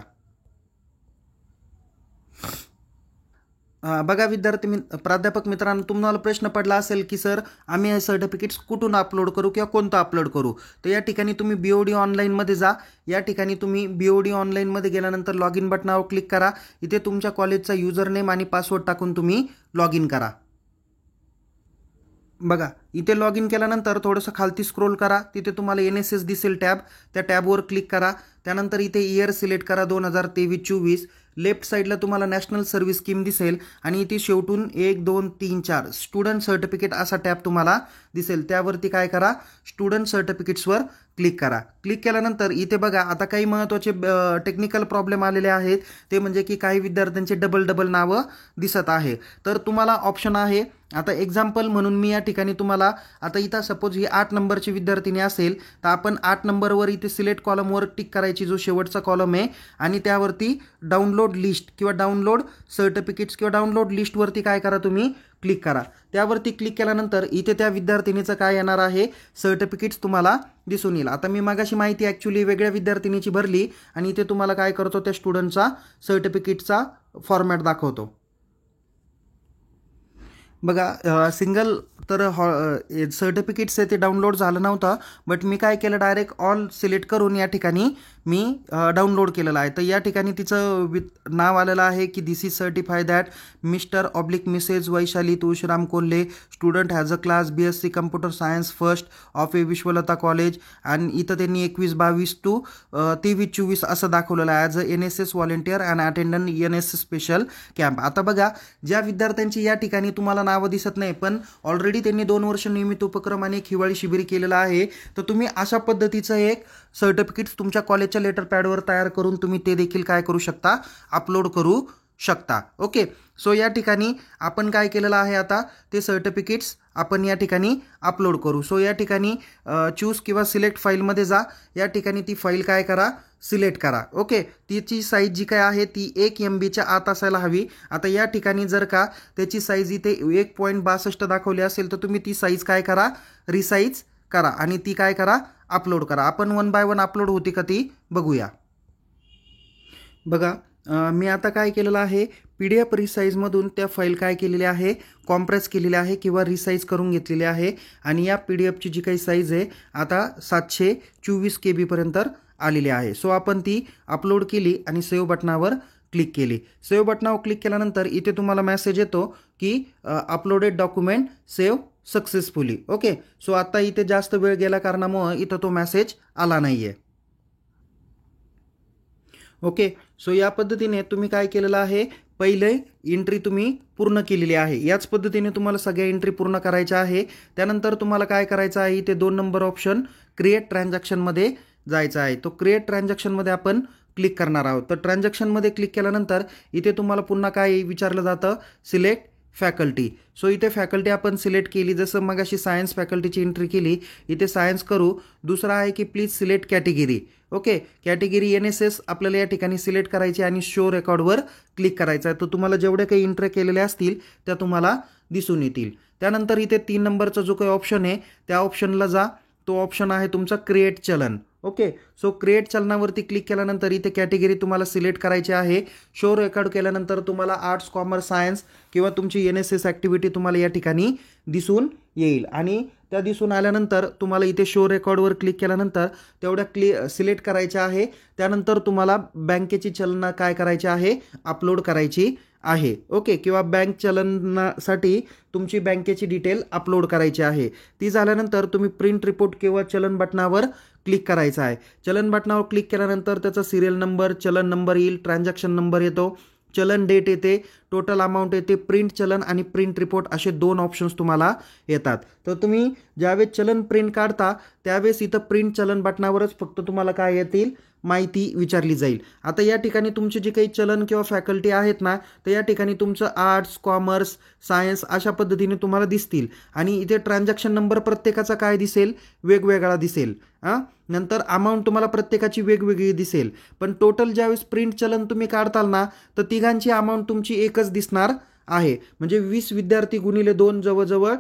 बघा विद्यार्थी प्राध्यापक मित्रांनो, तुम्हाला प्रश्न पडला असेल की सर आम्ही हे सर्टिफिकेट्स कुठून अपलोड करू किंवा कोणतं अपलोड करू. तर या ठिकाणी तुम्ही BOD ऑनलाईनमध्ये जा. या ठिकाणी तुम्ही BOD ऑनलाईनमध्ये गेल्यानंतर लॉग इन बटनावर क्लिक करा. इथे तुमच्या कॉलेजचा युजर नेम आणि पासवर्ड टाकून तुम्ही लॉग इन करा. बघा इथे लॉग इन केल्यानंतर थोडंसं खालती स्क्रोल करा. तिथे तुम्हाला NSS दिसेल टॅब, त्या टॅबवर क्लिक करा. त्यानंतर इथे इयर सिलेक्ट करा 2023-24. लेफ्ट साईडला तुम्हाला नॅशनल सर्व्हिस स्कीम दिसेल आणि इथे शेवटून 1, 2, 3, 4 स्टुडंट सर्टिफिकेट असा टॅब तुम्हाला दिसेल. त्यावरती काय करा, स्टुडंट सर्टिफिकेट्सवर क्लिक करा. क्लिक केल्यानंतर इथे बघा आता काही महत्त्वाचे टेक्निकल प्रॉब्लेम आलेले आहेत. ते म्हणजे की काही विद्यार्थ्यांचे डबल नावं दिसत आहे. तर तुम्हाला ऑप्शन आहे. आता एक्झाम्पल म्हणून मी या ठिकाणी तुम्हाला आता इथं सपोज ही 8 नंबरची विद्यार्थिनी असेल तर आपण 8 नंबरवर इथे सिलेक्ट कॉलमवर टिक करायची, जो शेवटचा कॉलम आहे, आणि त्यावरती डाउनलोड लिस्ट किंवा डाउनलोड सर्टिफिकेट्स किंवा डाउनलोड लिस्टवरती काय करा, तुम्ही क्लिक करा. त्यावरती क्लिक केल्यानंतर इथे त्या विद्यार्थिनीचं काय येणार आहे, सर्टिफिकेट्स तुम्हाला दिसून येईल. आता मी मागाशी माहिती ॲक्च्युली वेगळ्या विद्यार्थिनीची भरली आणि इथे तुम्हाला काय करतो, त्या स्टुडंटचा सर्टिफिकेटचा फॉर्मॅट दाखवतो. बघा सिंगल तर सर्टिफिकेट्स आहे ते डाउनलोड झालं नव्हतं, बट मी काय केलं, डायरेक्ट ऑल सिलेक्ट करून या ठिकाणी मी डाउनलोड केलेलं आहे. तर या ठिकाणी तिचं नाव आलेलं आहे की this is certify that Mr Mrs Vaishali Tulshiram Kolhe student has a class BSc computer science first of Vishwalata college. आणि इथं त्यांनी 21-22 to 23-24 असं दाखवलेलं आहे as a NSS volunteer and attendant NSS special camp. आता बघा ज्या विद्यार्थ्यांची या ठिकाणी तुम्हाला नावं दिसत नाही पण ऑलरेडी त्यांनी 2 वर्ष नियमित उपक्रम आणि एक हिवाळी शिबिर केलेलं आहे, तर तुम्ही अशा पद्धतीचं एक सर्टिफिकेट्स तुमच्या कॉलेजच्या लेटर पॅडवर तयार करून तुम्ही ते देखील काय करू शकता, अपलोड करू शकता. ओके, सो या ठिकाणी आपण काय केलेलं आहे, आता ते सर्टिफिकेट्स आपण या ठिकाणी अपलोड करू. सो या ठिकाणी चूज किंवा सिलेक्ट फाईलमध्ये जा. या ठिकाणी ती फाईल काय करा, सिलेक्ट करा. ओके, तिची साईज जी काय आहे ती 1 MBच्या आत असायला हवी. आता या ठिकाणी जर का त्याची साईज इथे 1.62 दाखवली असेल तर तुम्ही ती साईज काय करा, रिसाईज करा आणि ती काय करा, अपलोड करा. आपण 1 by 1 अपलोड होती का ती बघूया. बघा मी आता काय केलेलं आहे, PDF रिसाईजमधून त्या फाईल काय केलेली आहे, कॉम्प्रेस केलेली आहे किंवा रिसाईज करून घेतलेली आहे. आणि या PDFची जी काही साईज आहे आता 724 KB पर्यंत आलेली आहे. सो आपण ती अपलोड केली आणि सेव्ह बटनावर क्लिक केली. सेव्ह बटनावर क्लिक केल्यानंतर इथे तुम्हाला मेसेज येतो की uploaded document save successfully. Okay, so आता इथे जास्त वेळ गेल्या कारणामुळे इथं तो मेसेज आला नाही आहे. ओके, सो या पद्धतीने तुम्ही काय केलेलं आहे, पहिले एंट्री तुम्ही पूर्ण केलेली आहे. याच पद्धतीने तुम्हाला सगळ्या एंट्री पूर्ण करायच्या आहे. त्यानंतर तुम्हाला काय करायचं आहे, इथे 2 नंबर ऑप्शन क्रिएट ट्रान्झॅक्शनमध्ये जायचं आहे. तो क्रिएट ट्रान्झॅक्शनमध्ये आपण क्लिक करणार आहोत. तर ट्रान्झॅक्शनमध्ये क्लिक केल्यानंतर इथे तुम्हाला पुन्हा काय विचारलं जातं, सिलेक्ट फॅकल्टी. सो इथे फॅकल्टी आपण सिलेक्ट केली, जसं मग अशी सायन्स फॅकल्टीची एंट्री केली, इथे सायन्स करू. दुसरा आहे की please select category. Okay, category NSS आपल्याला या ठिकाणी सिलेक्ट करायची आणि शो रेकॉर्डवर क्लिक करायचं आहे. तर तुम्हाला जेवढे काही एंट्री केलेल्या असतील त्या तुम्हाला दिसून येतील. त्यानंतर इथे 3 नंबरचा जो काही ऑप्शन आहे त्या ऑप्शनला जा. तो ऑप्शन आहे तुमचा क्रिएट चलन. ओके, सो क्रिएट चलनावरती क्लिक केल्यानंतर इथे कॅटेगरी तुम्हाला सिलेक्ट करायची आहे. शो रेकॉर्ड केल्यानंतर तुम्हाला आर्ट्स, कॉमर्स, सायन्स किंवा तुमची NSS ॲक्टिव्हिटी तुम्हाला या ठिकाणी दिसून येईल. आणि त्या दिसून आल्यानंतर तुम्हाला इथे शो रेकॉर्डवर क्लिक केल्यानंतर तेवढ्या सिलेक्ट करायच्या आहे. त्यानंतर तुम्हाला बँकेची चलनं काय करायची आहे, अपलोड करायची आहे. ओके, किंवा बँक चलनासाठी तुमची बँकेची डिटेल अपलोड करायची आहे. ती झाल्यानंतर तुम्ही प्रिंट रिपोर्ट किंवा चलन बटनावर क्लिक करायचं आहे. चलन बटनावर क्लिक केल्यानंतर त्याचा सिरियल नंबर, चलन नंबर येईल, ट्रान्झॅक्शन नंबर येतो, चलन डेट येते, टोटल अमाऊंट येते, प्रिंट चलन आणि प्रिंट रिपोर्ट असे 2 ऑप्शन्स तुम्हाला येतात. तर तुम्ही ज्यावेळेस चलन प्रिंट काढता त्यावेळेस इथं प्रिंट चलन बटनावरच फक्त तुम्हाला काय येतील, माहिती विचारली जाईल. आता या ठिकाणी तुमचे जे काही चलन किंवा फॅकल्टी आहेत ना, तर या ठिकाणी तुमचं आर्ट्स, कॉमर्स, सायन्स अशा पद्धतीने तुम्हाला दिसतील. आणि इथे ट्रान्झॅक्शन नंबर प्रत्येकाचा काय दिसेल, वेगवेगळा दिसेल. नंतर अमाऊंट तुम्हाला प्रत्येकाची वेगवेगळी दिसेल. पण टोटल ज्यावेळेस प्रिंट चलन तुम्ही काढताल ना, तर तिघांची अमाऊंट तुमची एकच दिसणार आहे. म्हणजे 20 विद्यार्थी गुणिले 2 जवळजवळ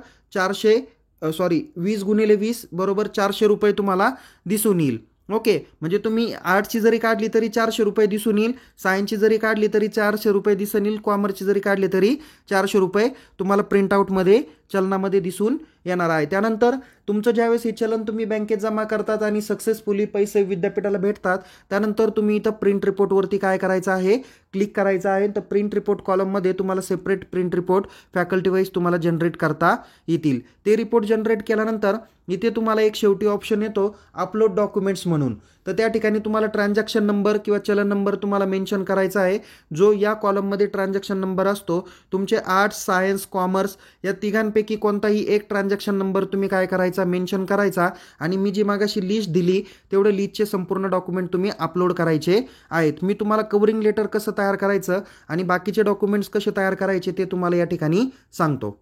20 गुणिले 20 बरोबर 400 रुपये तुम्हाला दिसून येईल. ओके, म्हणजे तुम्ही आर्ट्सची जरी काढली तरी 400 रुपये दिसून येईल, सायन्सची जरी काढली तरी 400 रुपये दिसून येईल, कॉमर्सची जरी काढली तरी 400 रुपये तुम्हाला प्रिंटआउटमध्ये चलनामध्ये दिसून येणार आहे. त्यानंतर तुमचं ज्यावेळेस हे चलन तुम्ही बँकेत जमा करतात आणि सक्सेसफुली पैसे विद्यापीठाला भेटतात, त्यानंतर तुम्ही इथं प्रिंट रिपोर्टवरती काय करायचं आहे, क्लिक करायचं आहे. तर प्रिंट रिपोर्ट कॉलममध्ये तुम्हाला separate print report faculty wise तुम्हाला जनरेट करता येतील. ते रिपोर्ट जनरेट केल्यानंतर इथे तुम्हाला एक शेवटी ऑप्शन येतो अपलोड डॉक्युमेंट्स म्हणून. तर त्या ठिकाणी तुम्हाला ट्रान्झॅक्शन नंबर किंवा चलन नंबर तुम्हाला मेन्शन करायचा आहे, जो या कॉलममध्ये ट्रान्झॅक्शन नंबर असतो. तुमचे आर्ट्स, सायन्स, कॉमर्स या तिघांपैकी कोणताही एक ट्रान्झॅक्शन नंबर तुम्ही काय करायचा, मेन्शन करायचा. आणि मी जी मागाशी लिस्ट दिली तेवढे लिस्टचे संपूर्ण डॉक्युमेंट तुम्ही अपलोड करायचे आहेत. मी तुम्हाला कव्हरिंग लेटर कसं तयार करायचं आणि बाकीचे डॉक्युमेंट्स कसे तयार करायचे ते तुम्हाला या ठिकाणी सांगतो.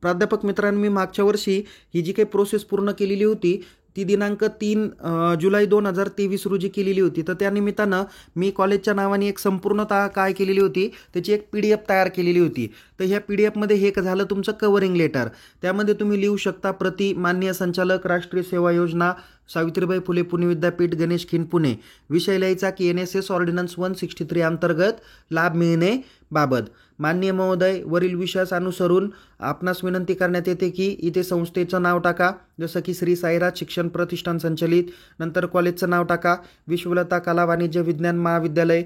प्राध्यापक मित्रांनो, मी मागच्या वर्षी ही जी काही प्रोसेस पूर्ण केलेली होती ती दिनांक 3 जुलै 2023 रोजी केलेली होती. तर त्यानिमित्तानं मी कॉलेजच्या नावाने एक संपूर्णतः काय केलेली होती, त्याची एक PDF तयार केलेली होती. तर ह्या PDFमध्ये हे झालं तुमचं कव्हरिंग लेटर. त्यामध्ये तुम्ही लिहू शकता, प्रति माननीय संचालक, राष्ट्रीय सेवा योजना, सावित्रीबाई फुले पुणे विद्यापीठ, गणेश खिंड, पुणे. विषय लिहायचा की NSS ऑर्डिनन्स 163 अंतर्गत लाभ मिळणे बाबत. माननीय महोदय, वरील विषयास अनुसरून आपणास विनंती करण्यात येते की इथे संस्थेचं नाव टाका, जसं की श्री साईराज शिक्षण प्रतिष्ठान संचलित. नंतर कॉलेजचं नाव टाका, विश्वलता कला वाणिज्य विज्ञान महाविद्यालय,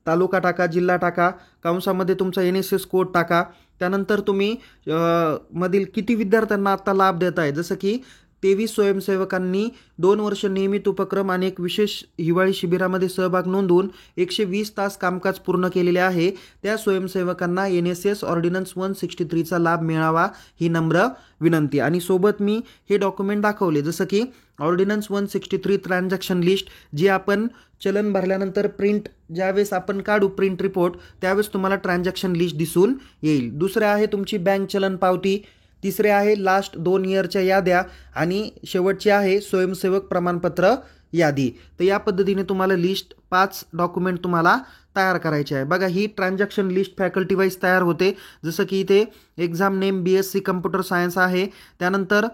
तालुका टाका, जिल्हा टाका, कंसामध्ये तुमचा NSS कोड टाका. त्यानंतर तुम्ही मधील किती विद्यार्थ्यांना आता लाभ देत आहे, जसं की 23 स्वयंसेवकांनी 2 वर्ष नियमित उपक्रम आणि एक विशेष हिवाळी शिबिरामध्ये सहभाग नोंदवून 120 तास कामकाज पूर्ण केलेले आहे. त्या स्वयंसेवकांना NSS ऑर्डिनन्स 163चा लाभ मिळावा ही नम्र विनंती. आणि सोबत मी हे डॉक्युमेंट दाखवले, जसं की ऑर्डिनन्स 163 ट्रान्झॅक्शन लिस्ट, जी आपण चलन भरल्यानंतर प्रिंट ज्यावेळेस आपण काढू प्रिंट रिपोर्ट त्यावेळेस तुम्हाला ट्रान्झॅक्शन लिस्ट दिसून येईल. दुसरे आहे तुमची बँक चलन पावती. तिसरे आहे लास्ट 2 इयरच्या याद्या. आणि शेवटची आहे स्वयंसेवक प्रमाणपत्र यादी. तर या पद्धतीने तुम्हाला लिस्ट 5 डॉक्युमेंट तुम्हाला तयार करायचे आहे. बघा, ही ट्रान्झॅक्शन लिस्ट फॅकल्टी वाईज तयार होते. जसं की इथे exam name BSc computer science आहे. त्यानंतर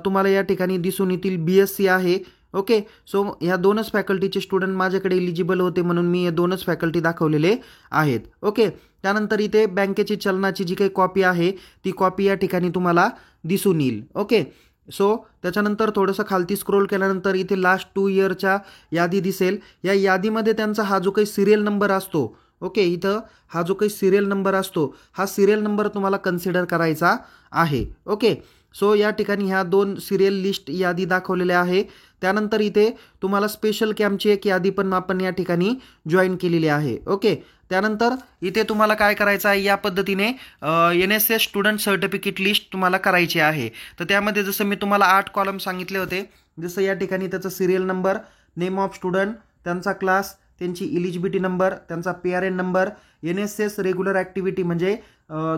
तुम्हाला या ठिकाणी दिसून येतील BSc आहे. ओके, सो ह्या 2च फॅकल्टीचे स्टुडंट माझ्याकडे एलिजिबल होते म्हणून मी हे 2च फॅकल्टी दाखवलेले आहेत. ओके, त्यानंतर इथे बँकेची चलनाची जी काही कॉपी आहे ती कॉपी या ठिकाणी तुम्हाला दिसून येईल. ओके, सो त्याच्यानंतर थोडंसं खालती स्क्रोल केल्यानंतर इथे लास्ट 2 इयरच्या यादी दिसेल. या यादीमध्ये त्यांचा हा जो काही सिरियल नंबर असतो, ओके, इथं हा जो काही सिरियल नंबर असतो हा सिरियल नंबर तुम्हाला कन्सिडर करायचा आहे. ओके, सो या ठिकाणी ह्या 2 सिरियल लिस्ट यादी दाखवलेल्या आहे. त्यानंतर इथे तुम्हाला स्पेशल कॅम्पची एक यादी पण आपण या ठिकाणी जॉईन केलेली आहे. ओके, त्यानंतर इथे तुम्हाला काय करायचं आहे, या पद्धतीने NSS स्टुडंट सर्टिफिकेट लिस्ट तुम्हाला करायची आहे. तर त्यामध्ये जसं मी तुम्हाला 8 कॉलम सांगितले होते, जसं या ठिकाणी त्याचा serial number, name of student, त्यांचा क्लास, त्यांची इलिजिबिलिटी नंबर, त्यांचा PRN number, NSS regular activity म्हणजे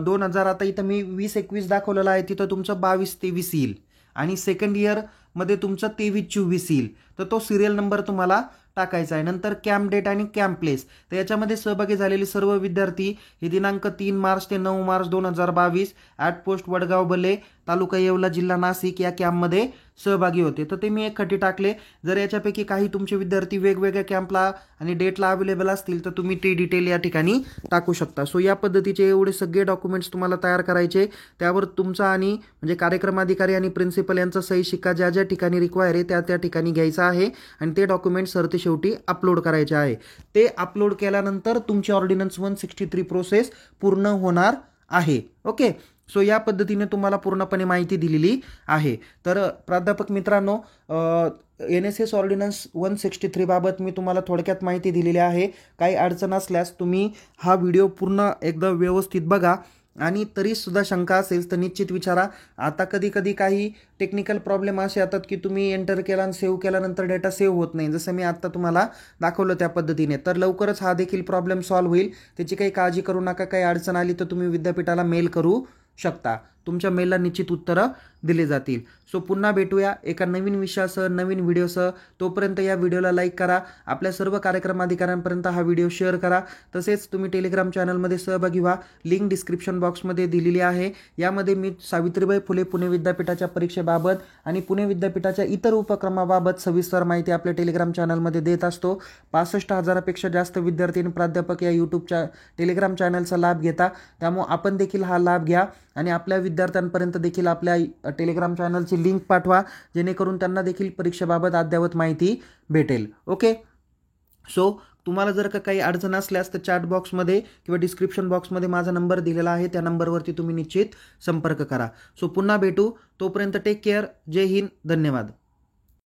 2000, आता इथं मी 20-21 दाखवलेलं आहे, तिथं तुमचं 22-23 येईल आणि सेकंड इयरमध्ये तुमचं 23-24 येईल. तर तो सिरियल नंबर तुम्हाला टाकायचा आहे. नंतर कॅम्प डेट आणि कॅम्प प्लेस, तर याच्यामध्ये सहभागी झालेले सर्व विद्यार्थी हे दिनांक 3 मार्च ते 9 मार्च 2022 ॲट पोस्ट वडगाव बले, तालुका येवला, जिल्हा नाशिक या कॅम्पमध्ये सहभागी होते. तर ते मी एक खटी टाकले. जर याच्यापैकी काही तुमचे विद्यार्थी वेगवेगळ्या कॅम्पला आणि डेटला अवेलेबल असतील तर तुम्ही ते डिटेल या ठिकाणी टाकू शकता. सो या पद्धतीचे एवढे सगळे डॉक्युमेंट्स तुम्हाला तयार करायचे. त्यावर तुमचा आणि म्हणजे कार्यक्रम अधिकारी आणि प्रिन्सिपल यांचा सही शिक्का ज्या ज्या ठिकाणी रिक्वायर आहे त्या ठिकाणी घ्यायचा आहे आणि ते डॉक्युमेंट सरते शेवटी अपलोड करायचे आहे. ते अपलोड केल्यानंतर तुमची ऑर्डिनन्स 163 प्रोसेस पूर्ण होणार आहे. ओके, सो या पद्धतीने तुम्हाला पूर्णपणे माहिती दिलेली आहे. तर प्राध्यापक मित्रांनो, NSS ऑर्डिनन्स 163 बाबत मी तुम्हाला थोडक्यात माहिती दिलेली आहे. काही अडचण असल्यास तुम्ही हा व्हिडिओ पूर्ण एकदा व्यवस्थित बघा आणि तरीसुद्धा शंका असेल तर निश्चित विचारा. आता कधी कधी काही टेक्निकल प्रॉब्लेम असे येतात की तुम्ही एंटर केला आणि सेव्ह केल्यानंतर डेटा सेव्ह होत नाही, जसं मी आत्ता तुम्हाला दाखवलं त्या पद्धतीने. तर लवकरच हा देखील प्रॉब्लेम सॉल्व्ह होईल, त्याची काही काळजी करू नका. काही अडचण आली तर तुम्ही विद्यापीठाला मेल करू शकता, तुमच्या मेलला निश्चित उत्तरं दिली जातील. सो पुन्हा भेटूया एका नवीन विषयासह, नवीन व्हिडिओसह. तोपर्यंत या व्हिडिओला लाईक करा, आपल्या सर्व कार्यक्रम अधिकाऱ्यांपर्यंत हा व्हिडिओ शेअर करा. तसेच तुम्ही टेलिग्राम चॅनलमध्ये सहभागी व्हा, लिंक डिस्क्रिप्शन बॉक्समध्ये दिलेली आहे. यामध्ये मी सावित्रीबाई फुले पुणे विद्यापीठाच्या परीक्षेबाबत आणि पुणे विद्यापीठाच्या इतर उपक्रमाबाबत सविस्तर माहिती आपल्या टेलिग्राम चॅनलमध्ये देत असतो. 65,000पेक्षा जास्त विद्यार्थी आणि प्राध्यापक या यूट्यूबच्या टेलिग्राम चॅनलचा लाभ घेता, त्यामुळे आपण देखील हा लाभ घ्या आणि आपल्या विद्यार्थ्यांपर्यंत देखील आपल्या टेलिग्राम चॅनलची लिंक पाठवा, जेणेकरून त्यांना देखील परीक्षेबाबत अद्ययावत माहिती भेटेल. ओके, सो तुम्हाला जर का काही अडचण असल्यास तर चॅट बॉक्समध्ये किंवा डिस्क्रिप्शन बॉक्समध्ये माझा नंबर दिलेला आहे, त्या नंबरवरती तुम्ही निश्चित संपर्क करा. सो पुन्हा भेटू, तोपर्यंत टेक केअर. जय हिंद, धन्यवाद.